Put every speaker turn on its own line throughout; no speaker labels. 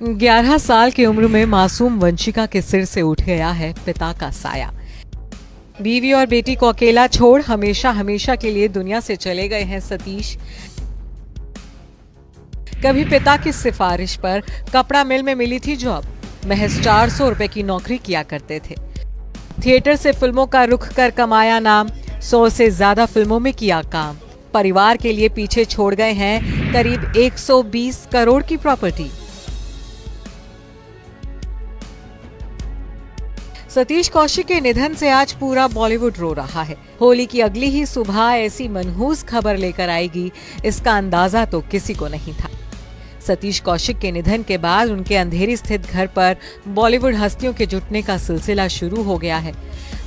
11 साल की उम्र में मासूम वंशिका के सिर से उठ गया है पिता का साया। बीवी और बेटी को अकेला छोड़ हमेशा हमेशा के लिए दुनिया से चले गए हैं सतीश। कभी पिता की सिफारिश पर कपड़ा मिल में मिली थी जॉब। महज 400 रुपए की नौकरी किया करते थे। थिएटर से फिल्मों का रुख कर कमाया नाम। 100 से ज्यादा फिल्मों में किया काम। परिवार के लिए पीछे छोड़ गए हैं करीब 120 करोड़ की प्रॉपर्टी। सतीश कौशिक के निधन से आज पूरा बॉलीवुड रो रहा है। होली की अगली ही सुबह ऐसी मनहूस खबर लेकर आएगी, इसका अंदाजा तो किसी को नहीं था। सतीश कौशिक के निधन के बाद उनके अंधेरी स्थित घर पर बॉलीवुड हस्तियों के जुटने का सिलसिला शुरू हो गया है।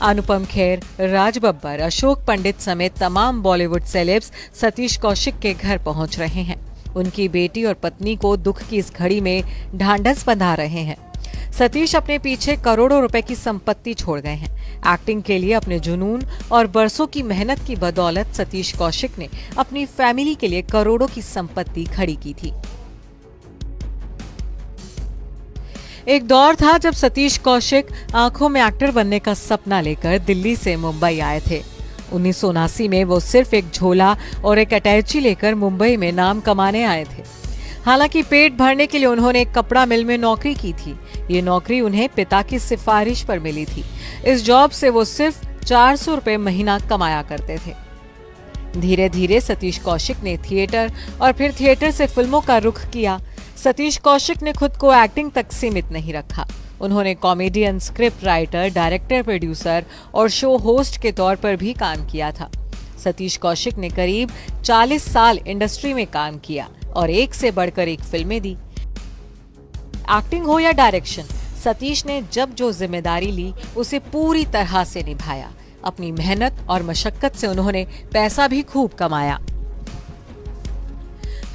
अनुपम खेर, राज बब्बर, अशोक पंडित समेत तमाम बॉलीवुड सेलेब्स सतीश कौशिक के घर पहुंच रहे हैं। उनकी बेटी और पत्नी को दुख की इस घड़ी में ढांढस बंधा रहे हैं। सतीश अपने पीछे करोड़ों रुपए की संपत्ति छोड़ गए हैं। एक्टिंग के लिए अपने जुनून और बरसों की मेहनत की बदौलत सतीश कौशिक ने अपनी फैमिली के लिए करोड़ों की संपत्ति खड़ी की थी। एक दौर था जब सतीश कौशिक आंखों में एक्टर बनने का सपना लेकर दिल्ली से मुंबई आए थे। 1979 में वो सिर्फ एक झोला और एक अटैची लेकर मुंबई में नाम कमाने आए थे। हालांकि पेट भरने के लिए उन्होंने एक कपड़ा मिल में नौकरी की थी। ये नौकरी उन्हें पिता की सिफारिश पर मिली थी। इस जॉब से वो सिर्फ 400 रुपए महीना कमाया करते थे। धीरे धीरे सतीश कौशिक ने थिएटर और फिर थिएटर से फिल्मों का रुख किया। सतीश कौशिक ने खुद को एक्टिंग तक सीमित नहीं रखा। उन्होंने comedian, script writer, director, producer और शो होस्ट के तौर पर भी काम किया था। सतीश कौशिक ने करीब 40 साल इंडस्ट्री में काम किया और एक से बढ़कर एक फिल्में दी। एक्टिंग हो या डायरेक्शन, सतीश ने जब जो जिम्मेदारी ली उसे पूरी तरह से निभाया। अपनी मेहनत और मशक्कत से उन्होंने पैसा भी खूब कमाया।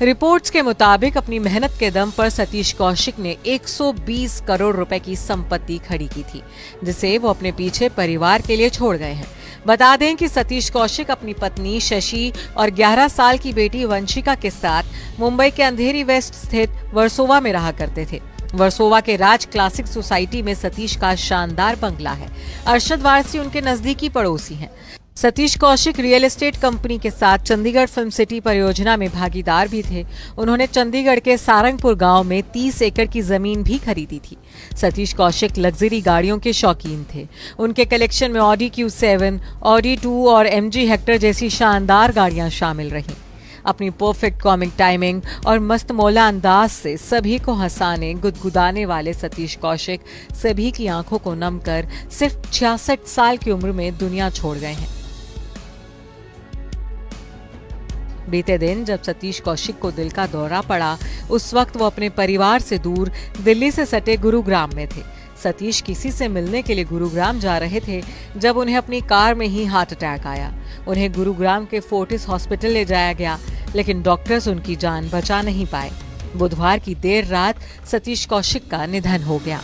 रिपोर्ट्स के मुताबिक अपनी मेहनत के दम पर सतीश कौशिक ने 120 करोड़ रुपए की संपत्ति खड़ी की थी, जिसे वो अपने पीछे परिवार के लिए छोड़ गए हैं। बता दें कि सतीश कौशिक अपनी पत्नी शशि और 11 साल की बेटी वंशिका के साथ मुंबई के अंधेरी वेस्ट स्थित वर्सोवा में रहा करते थे। वर्सोवा के राज क्लासिक सोसाइटी में सतीश का शानदार बंगला है। अरशद वारसी उनके नजदीकी पड़ोसी हैं। Satish Kaushik real estate company के साथ चंडीगढ़ फिल्म सिटी परियोजना में भागीदार भी थे। उन्होंने चंडीगढ़ के सारंगपुर गांव में 30 एकड़ की जमीन भी खरीदी थी। सतीश कौशिक लग्जरी गाड़ियों के शौकीन थे। उनके कलेक्शन में ऑडी Q7, ऑडी 2 और MG हेक्टर जैसी शानदार गाड़ियां शामिल रहीं। अपनी परफेक्ट कॉमिक टाइमिंग और मस्त मौला अंदाज से सभी को हंसाने गुदगुदाने वाले सतीश कौशिक सभी की आंखों को नम कर सिर्फ 66 साल की उम्र में दुनिया छोड़ गए हैं। बीते दिन जब सतीश कौशिक को दिल का दौरा पड़ा, उस वक्त वो अपने परिवार से दूर दिल्ली से सटे गुरुग्राम में थे। सतीश किसी से मिलने के लिए गुरुग्राम जा रहे थे जब उन्हें अपनी कार में ही हार्ट अटैक आया। उन्हें गुरुग्राम के फोर्टिस हॉस्पिटल ले जाया गया, लेकिन डॉक्टर्स उनकी जान बचा नहीं पाए। बुधवार की देर रात सतीश कौशिक का निधन हो गया।